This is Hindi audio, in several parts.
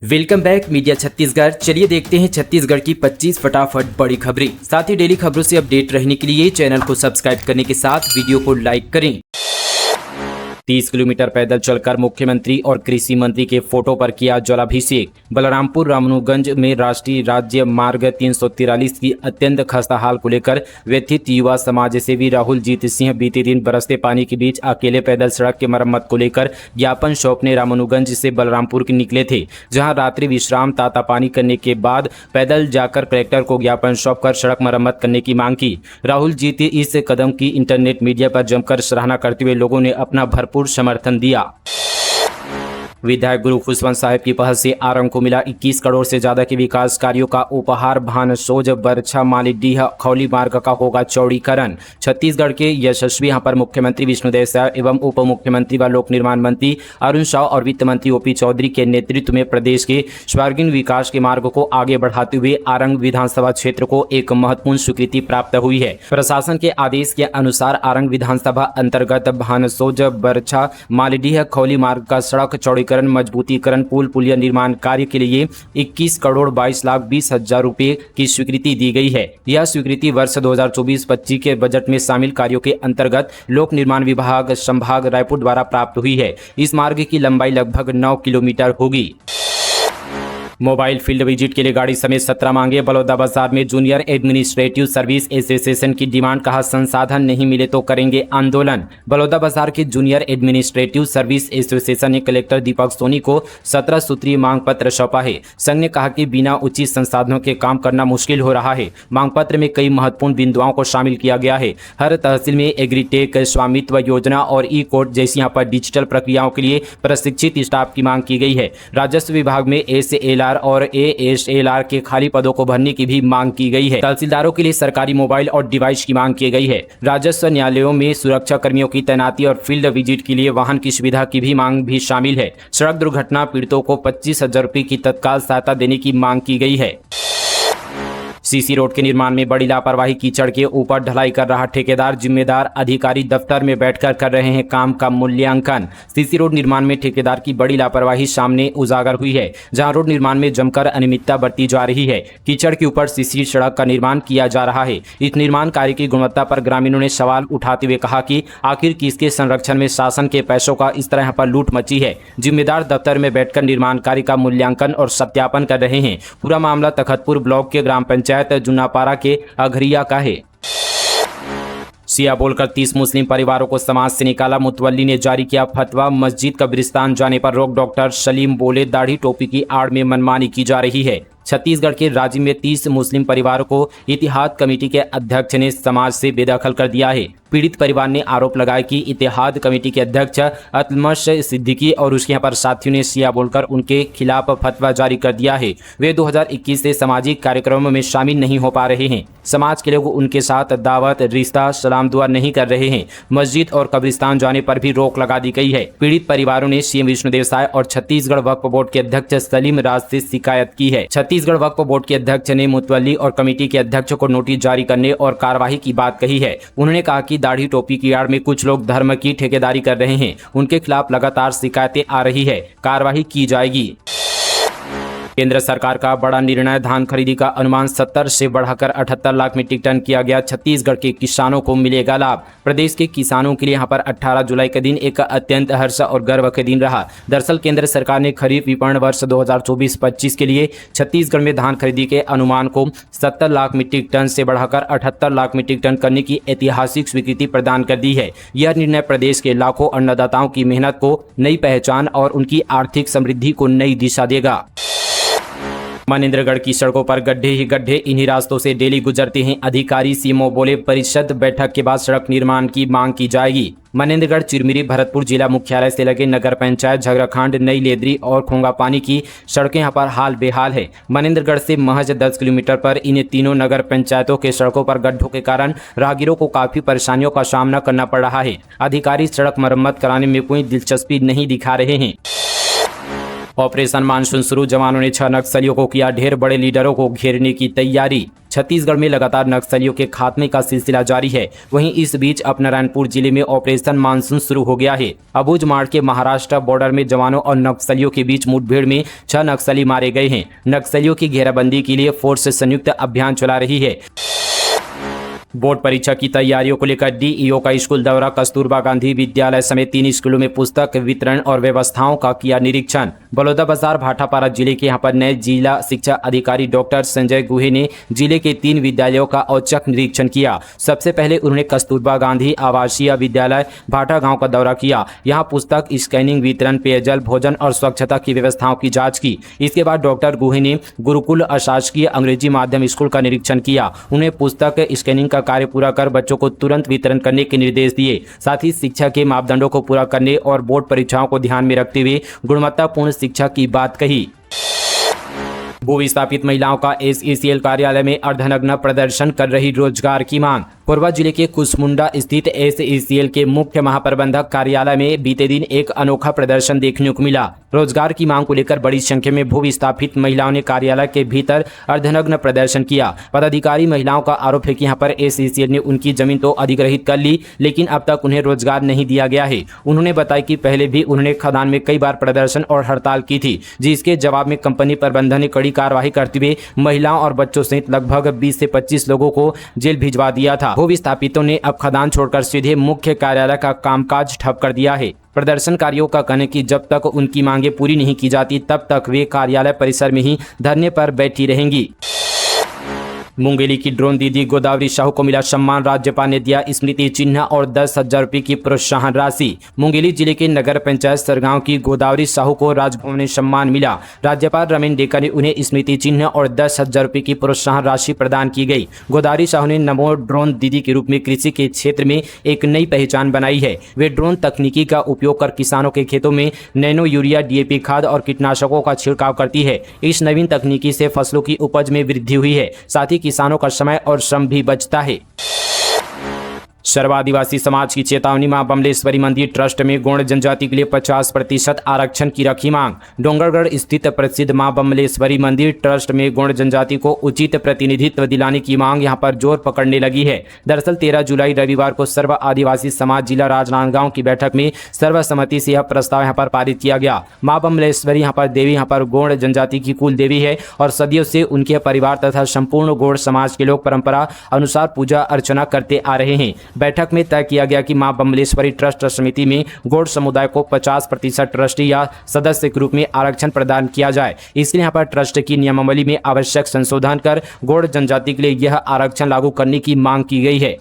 Welcome back media Chhattisgarh. चलिए देखते हैं छत्तीसगढ़ की 25 फटाफट बड़ी खबरें। साथ ही डेली खबरों से अपडेट रहने के लिए चैनल को सब्सक्राइब करने के साथ वीडियो को लाइक करें। 30 किलोमीटर पैदल चलकर मुख्यमंत्री और कृषि मंत्री के फोटो पर किया जलाभिषेक। बलरामपुर रामनुगंज में राष्ट्रीय राज्य मार्ग 343 की अत्यंत खस्ता हाल को लेकर व्यथित युवा समाज सेवी राहुल जीत सिंह बीते दिन बरसते पानी के बीच अकेले पैदल सड़क की मरम्मत को लेकर ज्ञापन सौंपने रामनुगंज से बलरामपुर के निकले थे, जहां रात्रि विश्राम ताता पानी करने के बाद पैदल जाकर कलेक्टर को ज्ञापन सौंपकर सड़क मरम्मत करने की मांग की। राहुल जीत इस कदम की इंटरनेट मीडिया पर जमकर सराहना करते हुए लोगों ने अपना भरपूर समर्थन दिया। विधायक गुरु खुशवंत साहब की पहल से आरंग को मिला 21 करोड़ से ज्यादा के विकास कार्यों का उपहार। भानसोज बरछा मालीडीह खौली मार्ग का होगा चौड़ीकरण। छत्तीसगढ़ के यशस्वी यहाँ पर मुख्यमंत्री विष्णुदेव साय एवं उप मुख्यमंत्री व लोक निर्माण मंत्री अरुण साव और वित्त मंत्री ओपी चौधरी के नेतृत्व में प्रदेश के सर्वांगीण विकास के मार्ग को आगे बढ़ाते हुए आरंग विधानसभा क्षेत्र को एक महत्वपूर्ण स्वीकृति प्राप्त हुई है। प्रशासन के आदेश के अनुसार आरंग विधानसभा अंतर्गत भानसोज बरछा मालीडीह खौली मार्ग का सड़क चौड़ीकरण मजबूतीकरण पुल पुलिया निर्माण कार्य के लिए 21 करोड़ 22 लाख 20 हजार रुपए की स्वीकृति दी गई है। यह स्वीकृति वर्ष 2024-25 के बजट में शामिल कार्यों के अंतर्गत लोक निर्माण विभाग संभाग रायपुर द्वारा प्राप्त हुई है। इस मार्ग की लंबाई लगभग 9 किलोमीटर होगी। मोबाइल फील्ड विजिट के लिए गाड़ी समेत 17 मांगे। बलौदाबाजार में जूनियर एडमिनिस्ट्रेटिव सर्विस एसोसिएशन की डिमांड, कहा संसाधन नहीं मिले तो करेंगे आंदोलन। बलौदाबाजार के जूनियर एडमिनिस्ट्रेटिव सर्विस एसोसिएशन ने कलेक्टर दीपक सोनी को 17 सूत्रीय मांग पत्र सौंपा है। संघ ने कहा कि बिना उचित संसाधनों के काम करना मुश्किल हो रहा है। मांग पत्र में कई महत्वपूर्ण बिंदुओं को शामिल किया गया है। हर तहसील में एग्रीटेक स्वामित्व योजना और ई कोर्ट जैसी यहाँ पर डिजिटल प्रक्रियाओं के लिए प्रशिक्षित स्टाफ की मांग की गई है। राजस्व विभाग में एसएलआर और एएसएलआर के खाली पदों को भरने की भी मांग की गई है। तहसीलदारों के लिए सरकारी मोबाइल और डिवाइस की मांग की गई है। राजस्व न्यायालयों में सुरक्षा कर्मियों की तैनाती और फील्ड विजिट के लिए वाहन की सुविधा की भी मांग भी शामिल है। सड़क दुर्घटना पीड़ितों को 25,000 रुपये की तत्काल सहायता देने की मांग की गई है। सीसी रोड के निर्माण में बड़ी लापरवाही, कीचड़ के ऊपर ढलाई कर रहा ठेकेदार, जिम्मेदार अधिकारी दफ्तर में बैठकर कर रहे हैं काम का मूल्यांकन। सीसी रोड निर्माण में ठेकेदार की बड़ी लापरवाही सामने उजागर हुई है, जहां रोड निर्माण में जमकर अनियमितता बरती जा रही है। कीचड़ के ऊपर सीसी सड़क का निर्माण किया जा रहा है। इस निर्माण कार्य की गुणवत्ता पर ग्रामीणों ने सवाल उठाते हुए कहा कि आखिर किसके संरक्षण में शासन के पैसों का इस तरह पर लूट मची है। जिम्मेदार दफ्तर में बैठकर निर्माण कार्य का मूल्यांकन और सत्यापन कर रहे हैं। पूरा मामला तखतपुर ब्लॉक के ग्राम पंचायत जुनापारा के अघरिया का है। शिया बोलकर 30 मुस्लिम परिवारों को समाज से निकाला। मुतवल्ली ने जारी किया फतवा, मस्जिद कब्रिस्तान जाने पर रोक। डॉक्टर सलीम बोले दाढ़ी टोपी की आड़ में मनमानी की जा रही है। छत्तीसगढ़ के राज्य में 30 मुस्लिम परिवारों को इतिहाद कमेटी के अध्यक्ष ने समाज से बेदखल कर दिया है। पीड़ित परिवार ने आरोप लगाया कि इतिहाद कमेटी के अध्यक्ष अतमश सिद्दीकी और उसके यहाँ पर साथियों ने शिया बोलकर उनके खिलाफ फतवा जारी कर दिया है। वे 2021 से सामाजिक कार्यक्रमों में शामिल नहीं हो पा रहे हैं। समाज के लोग उनके साथ दावत, रिश्ता, सलाम दुआ नहीं कर रहे हैं। मस्जिद और कब्रिस्तान जाने पर भी रोक लगा दी गई है। पीड़ित परिवारों ने सीएम विष्णुदेव साय और छत्तीसगढ़ वक्फ बोर्ड के अध्यक्ष सलीम राज से शिकायत की है। छत्तीसगढ़ वक्फ बोर्ड के अध्यक्ष ने मुतवल्ली और कमेटी के अध्यक्ष को नोटिस जारी करने और कार्यवाही की बात कही है। उन्होंने कहा कि दाढ़ी टोपी की आड़ में कुछ लोग धर्म की ठेकेदारी कर रहे हैं। उनके खिलाफ लगातार शिकायतें आ रही है, कार्रवाई की जाएगी। केंद्र सरकार का बड़ा निर्णय, धान खरीदी का अनुमान 70 से बढ़ाकर 78 लाख मीट्रिक टन किया गया। छत्तीसगढ़ के किसानों को मिलेगा लाभ। प्रदेश के किसानों के लिए यहाँ पर 18 जुलाई का दिन एक अत्यंत हर्ष और गर्व का दिन रहा। दरअसल केंद्र सरकार ने खरीफ विपणन वर्ष 2024-25 के लिए छत्तीसगढ़ में धान खरीदी के अनुमान को 70 लाख मीट्रिक टन से बढ़ाकर 78 लाख मीट्रिक टन करने की ऐतिहासिक स्वीकृति प्रदान कर दी है। यह निर्णय प्रदेश के लाखों अन्नदाताओं की मेहनत को नई पहचान और उनकी आर्थिक समृद्धि को नई दिशा देगा। मनेन्द्रगढ़ की सड़कों पर गड्ढे ही गड्ढे, इन्हीं रास्तों से डेली गुजरते हैं अधिकारी। सीएमओ बोले परिषद बैठक के बाद सड़क निर्माण की मांग की जाएगी। मनेन्द्रगढ़, चिरमिरी, भरतपुर जिला मुख्यालय से लगे नगर पंचायत झगराखंड, नई लेदरी और खोंगापानी की सड़कें यहाँ पर हाल बेहाल है। मनेन्द्रगढ़ से महज 10 किलोमीटर पर इन तीनों नगर पंचायतों के सड़कों पर गड्ढों के कारण राहगीरों को काफी परेशानियों का सामना करना पड़ रहा है। अधिकारी सड़क मरम्मत कराने में कोई दिलचस्पी नहीं दिखा रहे हैं। ऑपरेशन मानसून शुरू, जवानों ने 6 नक्सलियों को किया ढेर, बड़े लीडरों को घेरने की तैयारी। छत्तीसगढ़ में लगातार नक्सलियों के खात्मे का सिलसिला जारी है। वहीं इस बीच अब नारायणपुर जिले में ऑपरेशन मानसून शुरू हो गया है। अबूझमाड़ के महाराष्ट्र बॉर्डर में जवानों और नक्सलियों के बीच मुठभेड़ में 6 नक्सली मारे गए हैं। नक्सलियों की घेराबंदी के लिए फोर्स संयुक्त अभियान चला रही है। बोर्ड परीक्षा की तैयारियों को लेकर डीईओ का स्कूल दौरा, कस्तूरबा गांधी विद्यालय समेत 3 स्कूलों में पुस्तक वितरण और व्यवस्थाओं का किया निरीक्षण। बलौदाबाजार भाटापारा जिले के यहाँ पर नए जिला शिक्षा अधिकारी डॉक्टर संजय गुहे ने जिले के 3 विद्यालयों का औचक निरीक्षण किया। सबसे पहले उन्होंने कस्तूरबा गांधी आवासीय विद्यालय भाटा गांव का दौरा किया। यहाँ पुस्तक स्कैनिंग, वितरण, पेयजल, भोजन और स्वच्छता की व्यवस्थाओं की जाँच की। इसके बाद डॉक्टर गुहे ने गुरुकुल अशासकीय अंग्रेजी माध्यम स्कूल का निरीक्षण किया। उन्हें पुस्तक स्कैनिंग कार्य पूरा कर बच्चों को तुरंत वितरण करने के निर्देश दिए। साथ ही शिक्षा के मापदंडों को पूरा करने और बोर्ड परीक्षाओं को ध्यान में रखते हुए गुणवत्तापूर्ण शिक्षा की बात कही। भूविस्थापित महिलाओं का एसईसीएल कार्यालय में अर्धनग्न प्रदर्शन कर रही रोजगार की मांग। कोरबा जिले के कुसमुंडा स्थित एसईसीएल के मुख्य महाप्रबंधक कार्यालय में बीते दिन एक अनोखा प्रदर्शन देखने को मिला। रोजगार की मांग को लेकर बड़ी संख्या में भूविस्थापित महिलाओं ने कार्यालय के भीतर अर्धनग्न प्रदर्शन किया। पदाधिकारी महिलाओं का आरोप है कि यहाँ पर एसईसीएल ने उनकी जमीन तो अधिग्रहित कर ली, लेकिन अब तक उन्हें रोजगार नहीं दिया गया है। उन्होंने बताया कि पहले भी उन्होंने खदान में कई बार प्रदर्शन और हड़ताल की थी, जिसके जवाब में कंपनी प्रबंधन ने कड़ी कार्रवाई करते हुए महिलाओं और बच्चों सहित लगभग 20 से 25 लोगों को जेल भिजवा दिया था। भूविस्थापितों ने अब खदान छोड़कर सीधे मुख्य कार्यालय का कामकाज ठप कर दिया है। प्रदर्शनकारियों का कहना है कि जब तक उनकी मांगें पूरी नहीं की जाती तब तक वे कार्यालय परिसर में ही धरने पर बैठी रहेंगी। मुंगेली की ड्रोन दीदी गोदावरी साहू को मिला सम्मान, राज्यपाल ने दिया स्मृति चिन्ह और 10,000 रुपये की प्रोत्साहन राशि। मुंगेली जिले के नगर पंचायत सरगांव की गोदावरी साहू को राजभवन में सम्मान मिला। राज्यपाल रमेन डेका ने उन्हें स्मृति चिन्ह और 10,000 रुपये की प्रोत्साहन राशि प्रदान की गई। गोदावरी साहू ने नमो ड्रोन दीदी के रूप में कृषि के क्षेत्र में एक नई पहचान बनाई है। वे ड्रोन तकनीकी का उपयोग कर किसानों के खेतों में नैनो यूरिया, डीएपी खाद और कीटनाशकों का छिड़काव करती है। इस नवीन तकनीकी से फसलों की उपज में वृद्धि हुई है, साथ ही किसानों का समय और श्रम भी बचता है। सर्व आदिवासी समाज की चेतावनी, मां बमलेश्वरी मंदिर ट्रस्ट में गौड़ जनजाति के लिए 50% आरक्षण की रखी मांग। डोंगरगढ़ स्थित प्रसिद्ध मां बमलेश्वरी मंदिर ट्रस्ट में गौड़ जनजाति को उचित प्रतिनिधित्व दिलाने की मांग यहां पर जोर पकड़ने लगी है। दरअसल 13 जुलाई रविवार को सर्व आदिवासी समाज जिला राजनांदगांव की बैठक में सर्वसम्मति से यह प्रस्ताव यहां पर पारित किया गया। मां बमलेश्वरी यहां पर देवी, यहां पर गौड़ जनजाति की कुल देवी है और सदियों से उनके परिवार तथा संपूर्ण गौड़ समाज के लोग परंपरा अनुसार पूजा अर्चना करते आ रहे हैं। बैठक में तय किया गया कि मां बमलेश्वरी ट्रस्ट समिति में गौड़ समुदाय को 50% ट्रस्टी या सदस्य के रूप में आरक्षण प्रदान किया जाए। इसलिए यहाँ पर ट्रस्ट की नियमावली में आवश्यक संशोधन कर गौड़ जनजाति के लिए यह आरक्षण लागू करने की मांग की गई है।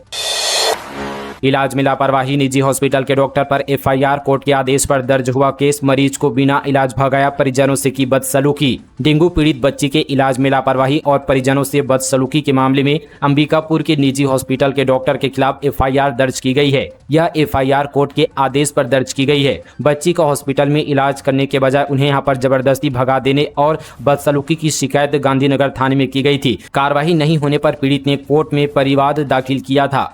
इलाज में लापरवाही, निजी हॉस्पिटल के डॉक्टर पर एफआईआर, कोर्ट के आदेश पर दर्ज हुआ केस। मरीज को बिना इलाज भगाया, परिजनों से की बदसलूकी। डेंगू पीड़ित बच्ची के इलाज में लापरवाही और परिजनों से बदसलूकी के मामले में अंबिकापुर के निजी हॉस्पिटल के डॉक्टर के खिलाफ एफआईआर दर्ज की गई है। यह एफआईआर कोर्ट के आदेश पर दर्ज की गई है। बच्ची का हॉस्पिटल में इलाज करने के बजाय उन्हें यहाँ पर जबरदस्ती भगा देने और बदसलूकी की शिकायत गांधीनगर थाने में की गई थी। कार्रवाई नहीं होने पर पीड़ित ने कोर्ट में परिवाद दाखिल किया था।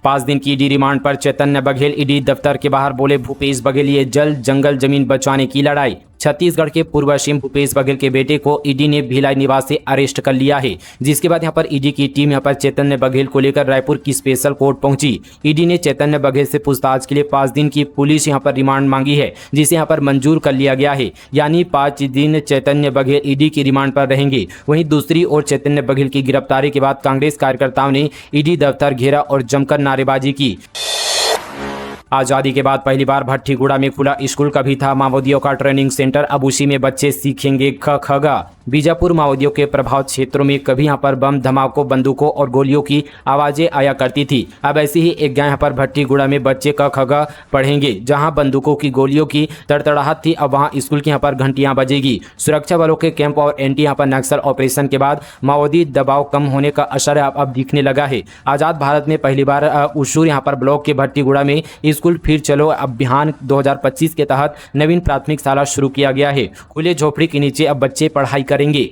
5 दिन की ईडी रिमांड पर चैतन्य बघेल ईडी दफ्तर के बाहर, बोले भूपेश बघेल ये जल जंगल जमीन बचाने की लड़ाई। छत्तीसगढ़ के पूर्व सीएम भूपेश बघेल के बेटे को ईडी ने भिलाई निवास से अरेस्ट कर लिया है, जिसके बाद यहां पर ईडी की टीम यहां पर चैतन्य बघेल को लेकर रायपुर की स्पेशल कोर्ट पहुंची। ईडी ने चैतन्य बघेल से पूछताछ के लिए 5 दिन की पुलिस यहां पर रिमांड मांगी है, जिसे यहां पर मंजूर कर लिया गया है। यानी 5 दिन चैतन्य बघेल ईडी की रिमांड पर रहेंगे। वहीं दूसरी ओर चैतन्य बघेल की गिरफ्तारी के बाद कांग्रेस कार्यकर्ताओं ने ईडी दफ्तर घेरा और जमकर नारेबाजी की। आजादी के बाद पहली बार भट्टीगुड़ा में खुला स्कूल, कभी था माओवादियों का ट्रेनिंग सेंटर, अब उसी में बच्चे सीखेंगे ख ख ग। बीजापुर माओवादियों के प्रभावित क्षेत्रों में कभी यहाँ पर बम धमाकों, बंदूकों और गोलियों की आवाजें आया करती थी। अब ऐसी ही एक जगह यहाँ पर भट्टीगुड़ा में बच्चे क ख ग पढ़ेंगे। जहाँ बंदूकों की गोलियों की तड़तड़ाहट थी, अब वहाँ स्कूल की यहाँ पर घंटियां बजेगी। सुरक्षा बलों के कैंप और एंटी यहाँ पर नक्सल ऑपरेशन के बाद माओवादी दबाव कम होने का असर अब दिखने लगा है। आजाद भारत में पहली बार उसूर यहाँ पर ब्लॉक के भट्टीगुड़ा में स्कूल फिर चलो अभियान 2025 के तहत नवीन प्राथमिक शाला शुरू किया गया है। खुले झोपड़ी के नीचे अब बच्चे पढ़ाई करेंगे।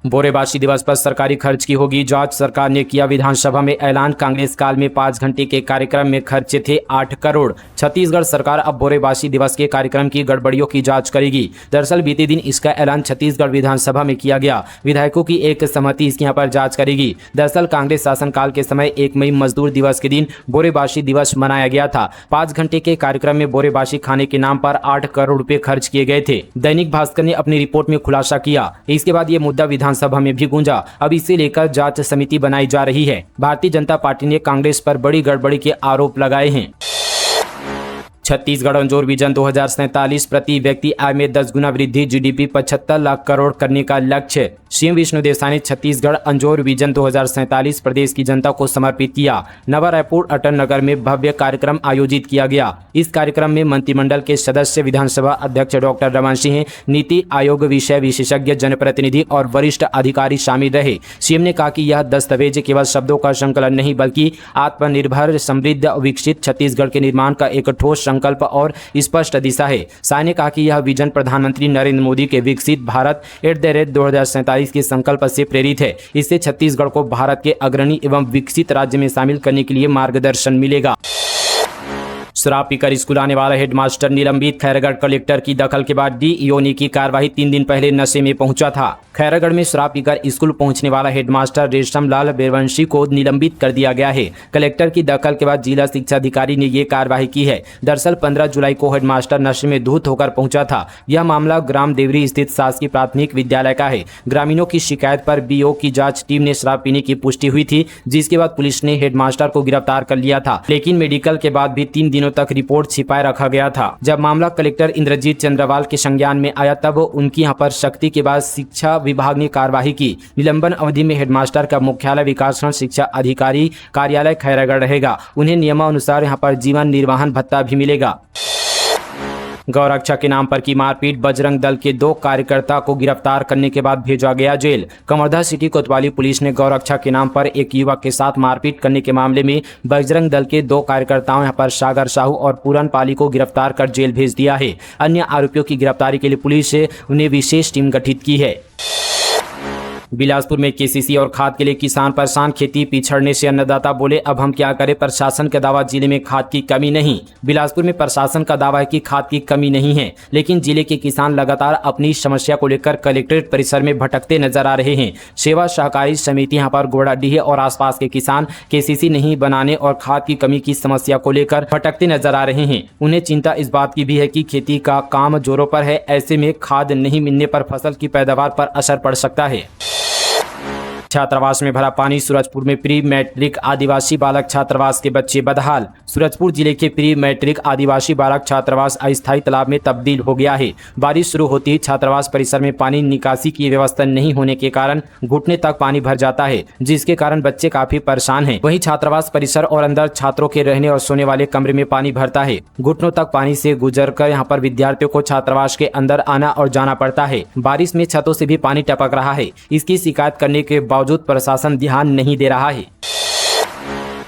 बोरेबाशी दिवस पर सरकारी खर्च की होगी जांच, सरकार ने किया विधानसभा में ऐलान। कांग्रेस काल में 5 घंटे के कार्यक्रम में खर्चे थे 8 करोड़। छत्तीसगढ़ सरकार अब बोरेबाशी दिवस के कार्यक्रम की गड़बड़ियों की जांच करेगी। दरअसल बीते दिन इसका ऐलान छत्तीसगढ़ विधानसभा में किया गया। विधायकों की एक समिति इसके यहाँ पर जांच करेगी। दरअसल कांग्रेस शासनकाल के समय 1 मई मजदूर दिवस के दिन बोरेबाशी दिवस मनाया गया था। 5 घंटे के कार्यक्रम में बोरेबाशी खाने के नाम पर 8 करोड़ रुपए खर्च किए गए थे। दैनिक भास्कर ने अपनी रिपोर्ट में खुलासा किया। इसके बाद ये मुद्दा विधानसभा में भी गूंजा। अब इसे लेकर जांच समिति बनाई जा रही है। भारतीय जनता पार्टी ने कांग्रेस पर बड़ी गड़बड़ी के आरोप लगाए हैं। छत्तीसगढ़ अंजोर विजन 2047 प्रति व्यक्ति आय में 10 गुना वृद्धि, जीडीपी 75 लाख करोड़ करने का लक्ष्य। सीएम विष्णुदेव साय ने छत्तीसगढ़ अंजोर विजन 2047 प्रदेश की जनता को समर्पित किया। नवा रायपुर अटल नगर में भव्य कार्यक्रम आयोजित किया गया। इस कार्यक्रम में मंत्रिमंडल के सदस्य, विधानसभा अध्यक्ष डॉक्टर रमन सिंह, नीति आयोग विषय विशेषज्ञ, जनप्रतिनिधि और वरिष्ठ अधिकारी शामिल रहे। सीएम ने कहा कि यह दस्तावेज केवल शब्दों का संकलन नहीं बल्कि आत्मनिर्भर, समृद्ध, विकसित छत्तीसगढ़ के निर्माण का एक ठोस संकल्प और स्पष्ट दिशा है। साय ने कहा कि यह विजन प्रधानमंत्री नरेंद्र मोदी के विकसित भारत @ 2047 के संकल्प से प्रेरित है। इससे छत्तीसगढ़ को भारत के अग्रणी एवं विकसित राज्य में शामिल करने के लिए मार्गदर्शन मिलेगा। शराब पीकर स्कूल आने वाला हेडमास्टर निलंबित। खैरागढ़ कलेक्टर की दखल के बाद डीईओ ने की कार्रवाई। 3 दिन पहले नशे में पहुंचा था। खैरागढ़ में शराब पीकर स्कूल पहुंचने वाला हेडमास्टर रेशम लाल बेरवंशी को निलंबित कर दिया गया है। कलेक्टर की दखल के बाद जिला शिक्षा अधिकारी ने ये कार्रवाई की है। दरअसल 15 जुलाई को हेडमास्टर नशे में धूत होकर पहुंचा था। यह मामला ग्राम देवरी स्थित शासकीय प्राथमिक विद्यालय का है। ग्रामीणों की शिकायत पर बीओ की जांच टीम ने शराब पीने की पुष्टि हुई थी, जिसके बाद पुलिस ने हेडमास्टर को गिरफ्तार कर लिया था। लेकिन मेडिकल के बाद भी 3 दिनों तक रिपोर्ट छिपाए रखा गया था। जब मामला कलेक्टर इंद्रजीत चंद्रवाल के संज्ञान में आया तब उनकी यहाँ पर सख्ती के बाद शिक्षा विभाग ने कार्रवाई की। निलंबन अवधि में हेडमास्टर का मुख्यालय विकासखंड शिक्षा अधिकारी कार्यालय खैरागढ़ रहेगा। उन्हें नियमानुसार यहाँ पर जीवन निर्वाहन भत्ता भी मिलेगा। गौरक्षा के नाम पर की मारपीट, बजरंग दल के 2 कार्यकर्ता को गिरफ्तार करने के बाद भेजा गया जेल। कवर्धा सिटी कोतवाली पुलिस ने गौरक्षा के नाम पर एक युवक के साथ मारपीट करने के मामले में बजरंग दल के 2 कार्यकर्ताओं यहाँ पर सागर साहू और पूरन पाली को गिरफ्तार कर जेल भेज दिया है। अन्य आरोपियों की गिरफ्तारी के लिए पुलिस ने विशेष टीम गठित की है। बिलासपुर में केसीसी और खाद के लिए किसान परेशान, खेती पिछड़ने से अन्नदाता बोले अब हम क्या करें। प्रशासन का दावा जिले में खाद की कमी नहीं। बिलासपुर में प्रशासन का दावा है कि खाद की कमी नहीं है, लेकिन जिले के किसान लगातार अपनी समस्या को लेकर कलेक्ट्रेट परिसर में भटकते नजर आ रहे हैं। सेवा सहकारी समिति यहाँ पर गोड़ाडीह और आसपास के किसान केसीसी नहीं बनाने और खाद की कमी की समस्या को लेकर भटकते नजर आ रहे हैं। उन्हें चिंता इस बात की भी है कि खेती का काम जोरों पर है, ऐसे में खाद नहीं मिलने पर फसल की पैदावार पर असर पड़ सकता है। छात्रावास में भरा पानी, सूरजपुर में प्री मैट्रिक आदिवासी बालक छात्रावास के बच्चे बदहाल। सूरजपुर जिले के प्री मैट्रिक आदिवासी बालक छात्रावास अस्थायी तालाब में तब्दील हो गया है। बारिश शुरू होती ही छात्रावास परिसर में पानी निकासी की व्यवस्था नहीं होने के कारण घुटने तक पानी भर जाता है, जिसके कारण बच्चे काफी परेशान हैं। वहीं छात्रावास परिसर और अंदर छात्रों के रहने और सोने वाले कमरे में पानी भरता है। घुटनों तक पानी से गुजरकर यहाँ पर विद्यार्थियों को छात्रावास के अंदर आना और जाना पड़ता है। बारिश में छतों से भी पानी टपक रहा है। इसकी शिकायत करने के बावजूद प्रशासन ध्यान नहीं दे रहा है।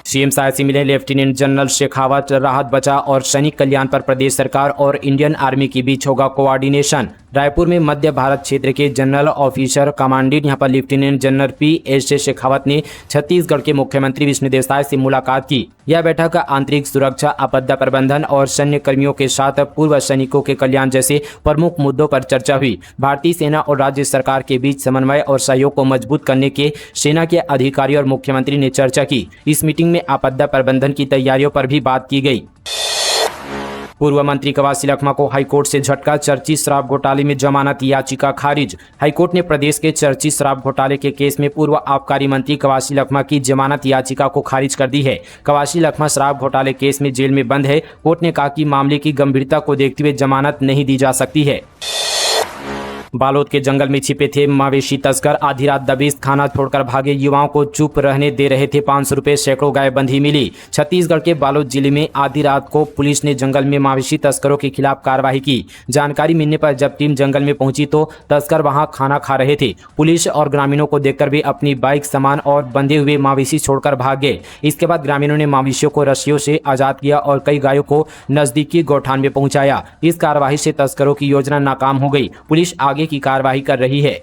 सीएम साय से मिले लेफ्टिनेंट जनरल शेखावत। राहत बचाव और सैनिक कल्याण पर प्रदेश सरकार और इंडियन आर्मी के बीच होगा कोऑर्डिनेशन। रायपुर में मध्य भारत क्षेत्र के जनरल ऑफिसर कमांडेंट यहाँ पर लेफ्टिनेंट जनरल पी.एस. शेखावत ने छत्तीसगढ़ के मुख्यमंत्री विष्णुदेव साय से मुलाकात की। यह बैठक आंतरिक सुरक्षा, आपदा प्रबंधन और सैन्य कर्मियों के साथ पूर्व सैनिकों के कल्याण जैसे प्रमुख मुद्दों पर चर्चा हुई। भारतीय सेना और राज्य सरकार के बीच समन्वय और सहयोग को मजबूत करने के सेना के अधिकारी और मुख्यमंत्री ने चर्चा की। इस मीटिंग में आपदा प्रबंधन की तैयारियों पर भी बात की गई। पूर्व मंत्री कवासी लखमा को हाईकोर्ट से झटका, चर्चित शराब घोटाले में जमानत याचिका खारिज। हाईकोर्ट ने प्रदेश के चर्चित शराब घोटाले के केस में पूर्व आबकारी मंत्री कवासी लखमा की जमानत याचिका को खारिज कर दी है। कवासी लखमा शराब घोटाले केस में जेल में बंद है। कोर्ट ने कहा कि मामले की गंभीरता को देखते हुए जमानत नहीं दी जा सकती है। बालोद के जंगल में छिपे थे मवेशी तस्कर, आधी रात दबिश, खाना छोड़कर भागे युवाओं को चुप रहने दे रहे थे 500 रुपए, सैकड़ों गाय बंधी मिली। छत्तीसगढ़ के बालोद जिले में आधी रात को पुलिस ने जंगल में मवेशी तस्करों के खिलाफ कार्रवाई की। जानकारी मिलने पर जब टीम जंगल में पहुंची तो तस्कर वहां खाना खा रहे थे। पुलिस और ग्रामीणों को देखकर वे अपनी बाइक, सामान और बंधे हुए मवेशी छोड़कर भाग गए। इसके बाद ग्रामीणों ने मवेशियों को रस्सियों से आजाद किया और कई गायों को नजदीकी गौठान में पहुंचाया। इस कार्रवाई से तस्करों की योजना नाकाम हो गई। पुलिस आगे की कार्रवाई कर रही है।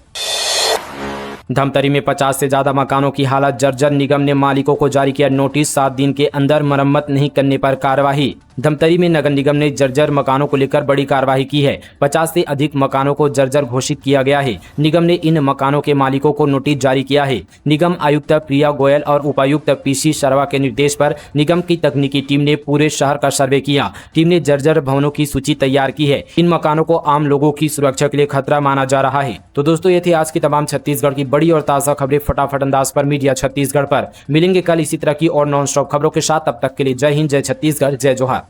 धमतरी में 50 से ज्यादा मकानों की हालत जर्जर, निगम ने मालिकों को जारी किया नोटिस, 7 दिन के अंदर मरम्मत नहीं करने पर कार्रवाई। धमतरी में नगर निगम ने जर्जर मकानों को लेकर बड़ी कार्रवाई की है। 50 से अधिक मकानों को जर्जर घोषित किया गया है। निगम ने इन मकानों के मालिकों को नोटिस जारी किया है। निगम आयुक्त प्रिया गोयल और उपायुक्त पीसी शर्मा के निर्देश पर निगम की तकनीकी टीम ने पूरे शहर का सर्वे किया। टीम ने जर्जर भवनों की सूची तैयार की है। इन मकानों को आम लोगों की सुरक्षा के लिए खतरा माना जा रहा है। तो दोस्तों, ये थी आज की तमाम छत्तीसगढ़ की बड़ी और ताजा खबरें फटाफट अंदाज पर मीडिया छत्तीसगढ़ पर। मिलेंगे कल इसी तरह की और नॉन स्टॉप खबरों के साथ। तब तक के लिए जय हिंद, जय छत्तीसगढ़, जय जोहार।